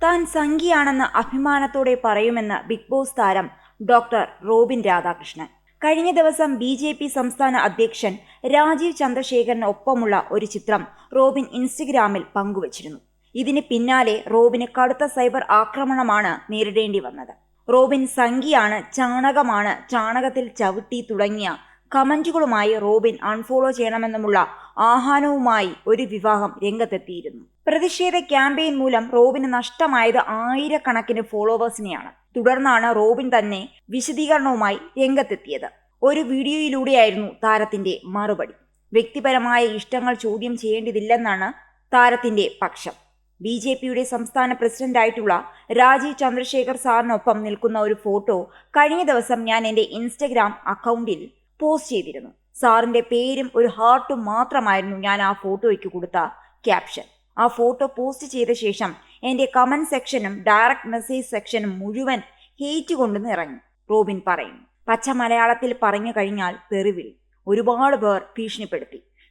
താൻ സംഘിയാണെന്ന് അഭിമാനത്തോടെ പറയുമെന്ന് ബിഗ് ബോസ് താരം ഡോക്ടർ റോബിൻ രാധാകൃഷ്ണൻ. കഴിഞ്ഞ ദിവസം BJP സംസ്ഥാന അധ്യക്ഷൻ രാജീവ് ചന്ദ്രശേഖറിന് ഒപ്പമുള്ള ഒരു ചിത്രം റോബിൻ ഇൻസ്റ്റഗ്രാമിൽ പങ്കുവച്ചിരുന്നു. ഇതിന് പിന്നാലെ റോബിന് കടുത്ത സൈബർ ആക്രമണമാണ് നേരിടേണ്ടി വന്നത്. റോബിൻ സംഘിയാണ്, ചാണകമാണ്, ചാണകത്തിൽ ചവിട്ടി തുടങ്ങിയ കമന്റുകളുമായി റോബിൻ അൺഫോളോ ചെയ്യണമെന്നുമുള്ള ആഹ്വാനവുമായി ഒരു വിഭാഗം രംഗത്തെത്തിയിരുന്നു. പ്രതിഷേധ ക്യാമ്പയിൻ മൂലം റോബിന് നഷ്ടമായത് ആയിരക്കണക്കിന് ഫോളോവേഴ്സിനെയാണ്. തുടർന്നാണ് റോബിൻ തന്നെ വിശദീകരണവുമായി രംഗത്തെത്തിയത്. ഒരു വീഡിയോയിലൂടെയായിരുന്നു താരത്തിന്റെ മറുപടി. വ്യക്തിപരമായ ഇഷ്ടങ്ങൾ ചോദ്യം ചെയ്യേണ്ടതില്ലെന്നാണ് താരത്തിന്റെ പക്ഷം. BJPയുടെ സംസ്ഥാന പ്രസിഡന്റായിട്ടുള്ള രാജീവ് ചന്ദ്രശേഖർ സാറിനൊപ്പം നിൽക്കുന്ന ഒരു ഫോട്ടോ കഴിഞ്ഞ ദിവസം ഞാൻ എൻ്റെ ഇൻസ്റ്റഗ്രാം അക്കൗണ്ടിൽ പോസ്റ്റ് ചെയ്തിരുന്നു. സാറിന്റെ പേരും ഒരു ഹാർട്ടും മാത്രമായിരുന്നു ഞാൻ ആ ഫോട്ടോയ്ക്ക് കൊടുത്ത ക്യാപ്ഷൻ. ആ ഫോട്ടോ പോസ്റ്റ് ചെയ്ത ശേഷം എൻ്റെ കമന്റ് സെക്ഷനും ഡയറക്റ്റ് മെസ്സേജ് സെക്ഷനും മുഴുവൻ ഹേറ്റ് കൊണ്ട് നിറഞ്ഞു. റോബിൻ പറയുന്നു, പച്ച മലയാളത്തിൽ പറഞ്ഞു കഴിഞ്ഞാൽ തെറിവിളി. ഒരുപാട് പേർ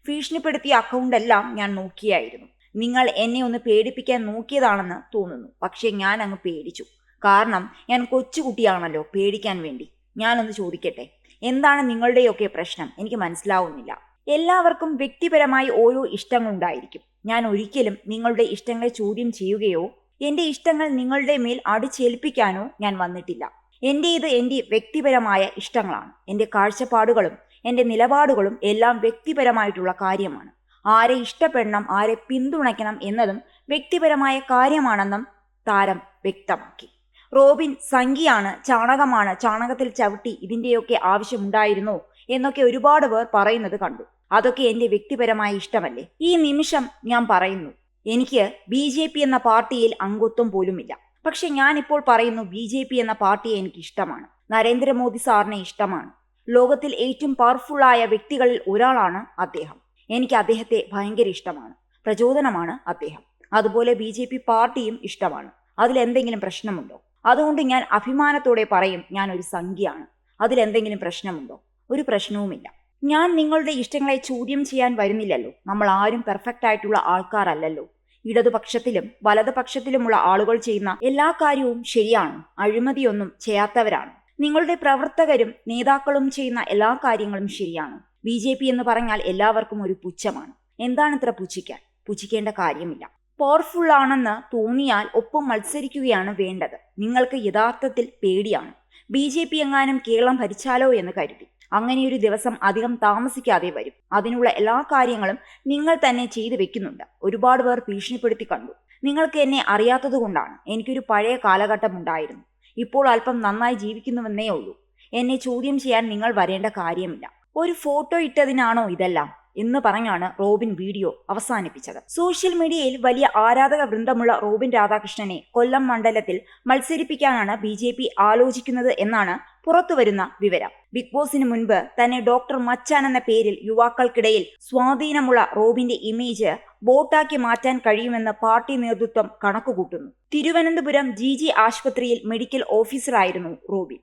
ഭീഷണിപ്പെടുത്തിയ അക്കൗണ്ടെല്ലാം ഞാൻ നോക്കിയായിരുന്നു. നിങ്ങൾ എന്നെ ഒന്ന് പേടിപ്പിക്കാൻ നോക്കിയതാണെന്ന് തോന്നുന്നു. പക്ഷേ ഞാൻ അങ്ങ് പേടിച്ചു. കാരണം ഞാൻ കൊച്ചുകുട്ടിയാണല്ലോ പേടിക്കാൻ വേണ്ടി. ഞാനൊന്ന് ചോദിക്കട്ടെ, എന്താണ് നിങ്ങളുടെയൊക്കെ പ്രശ്നം? എനിക്ക് മനസ്സിലാവുന്നില്ല. എല്ലാവർക്കും വ്യക്തിപരമായി ഓരോ ഇഷ്ടങ്ങളുണ്ടായിരിക്കും. ഞാൻ ഒരിക്കലും നിങ്ങളുടെ ഇഷ്ടങ്ങളെ ചോദ്യം ചെയ്യുകയോ എൻ്റെ ഇഷ്ടങ്ങൾ നിങ്ങളുടെ മേൽ അടിച്ചേൽപ്പിക്കാനോ ഞാൻ വന്നിട്ടില്ല. എൻ്റെ വ്യക്തിപരമായ ഇഷ്ടങ്ങളാണ്. എൻ്റെ കാഴ്ചപ്പാടുകളും എൻ്റെ നിലപാടുകളും എല്ലാം വ്യക്തിപരമായിട്ടുള്ള കാര്യമാണ്. ആരെ ഇഷ്ടപ്പെടണം, ആരെ പിന്തുണയ്ക്കണം എന്നതും വ്യക്തിപരമായ കാര്യമാണെന്നും താരം വ്യക്തമാക്കി. റോബിൻ സംഘിയാണ്, ചാണകമാണ്, ചാണകത്തിൽ ചവിട്ടി ഇതിൻ്റെയൊക്കെ ആവശ്യമുണ്ടായിരുന്നോ എന്നൊക്കെ ഒരുപാട് പേർ പറയുന്നത് കണ്ടു. അതൊക്കെ എൻ്റെ വ്യക്തിപരമായ ഇഷ്ടമല്ലേ? ഈ നിമിഷം ഞാൻ പറയുന്നു, എനിക്ക് BJP എന്ന പാർട്ടിയിൽ അംഗത്വം പോലുമില്ല. പക്ഷെ ഞാനിപ്പോൾ പറയുന്നു, BJP എന്ന പാർട്ടിയെ എനിക്ക് ഇഷ്ടമാണ്. നരേന്ദ്രമോദി സാറിനെ ഇഷ്ടമാണ്. ലോകത്തിൽ ഏറ്റവും പവർഫുള്ളായ വ്യക്തികളിൽ ഒരാളാണ് അദ്ദേഹം. എനിക്ക് അദ്ദേഹത്തെ ഭയങ്കര ഇഷ്ടമാണ്. പ്രചോദനമാണ് അദ്ദേഹം. അതുപോലെ BJP പാർട്ടിയും ഇഷ്ടമാണ്. അതിലെന്തെങ്കിലും പ്രശ്നമുണ്ടോ? അതുകൊണ്ട് ഞാൻ അഭിമാനത്തോടെ പറയും, ഞാൻ ഒരു സംഘിയാണ്. അതിലെന്തെങ്കിലും പ്രശ്നമുണ്ടോ? ഒരു പ്രശ്നവുമില്ല. ഞാൻ നിങ്ങളുടെ ഇഷ്ടങ്ങളെ ചോദ്യം ചെയ്യാൻ വരുന്നില്ലല്ലോ. നമ്മൾ ആരും പെർഫെക്റ്റ് ആയിട്ടുള്ള ആൾക്കാരല്ലല്ലോ. ഇടതുപക്ഷത്തിലും വലതുപക്ഷത്തിലുമുള്ള ആളുകൾ ചെയ്യുന്ന എല്ലാ കാര്യവും ശരിയാണ്. അഴിമതിയൊന്നും ചെയ്യാത്തവരാണ്. നിങ്ങളുടെ പ്രവർത്തകരും നേതാക്കളും ചെയ്യുന്ന എല്ലാ കാര്യങ്ങളും ശരിയാണ്. BJP എന്ന് പറഞ്ഞാൽ എല്ലാവർക്കും ഒരു പുച്ഛമാണ്. എന്താണ് ഇത്ര പുച്ഛിക്കേണ്ട കാര്യമില്ല. പവർഫുൾ ആണെന്ന് തോന്നിയാൽ ഒപ്പം മത്സരിക്കുകയാണ് വേണ്ടത്. നിങ്ങൾക്ക് യഥാർത്ഥത്തിൽ പേടിയാണ്. BJP എങ്ങാനും കേരളം ഭരിച്ചാലോ എന്ന് കരുതി. അങ്ങനെയൊരു ദിവസം അധികം താമസിക്കാതെ വരും. അതിനുള്ള എല്ലാ കാര്യങ്ങളും നിങ്ങൾ തന്നെ ചെയ്തു വെക്കുന്നുണ്ട്. ഒരുപാട് പേർ ഭീഷണിപ്പെടുത്തി കണ്ടു. നിങ്ങൾക്ക് എന്നെ അറിയാത്തതുകൊണ്ടാണ്. എനിക്കൊരു പഴയ കാലഘട്ടം ഉണ്ടായിരുന്നു. ഇപ്പോൾ അല്പം നന്നായി ജീവിക്കുന്നുവെന്നേ ഉള്ളൂ. എന്നെ ചോദ്യം ചെയ്യാൻ നിങ്ങൾ വരേണ്ട കാര്യമില്ല. ഒരു ഫോട്ടോ ഇട്ടതിനാണോ ഇതെല്ലാം എന്ന് പറഞ്ഞാണ് റോബിൻ വീഡിയോ അവസാനിപ്പിച്ചത്. സോഷ്യൽ മീഡിയയിൽ വലിയ ആരാധക വൃന്ദമുള്ള റോബിൻ രാധാകൃഷ്ണനെ കൊല്ലം മണ്ഡലത്തിൽ മത്സരിപ്പിക്കാനാണ് BJP ആലോചിക്കുന്നത് എന്നാണ് പുറത്തുവരുന്ന വിവരം. ബിഗ് ബോസിന് മുൻപ് തന്നെ ഡോക്ടർ മച്ചാൻ എന്ന പേരിൽ യുവാക്കൾക്കിടയിൽ സ്വാധീനമുള്ള റോബിന്റെ ഇമേജ് വോട്ടാക്കി മാറ്റാൻ കഴിയുമെന്ന് പാർട്ടി നേതൃത്വം കണക്കുകൂട്ടുന്നു. തിരുവനന്തപുരം GG ആശുപത്രിയിൽ മെഡിക്കൽ ഓഫീസറായിരുന്നു റോബിൻ.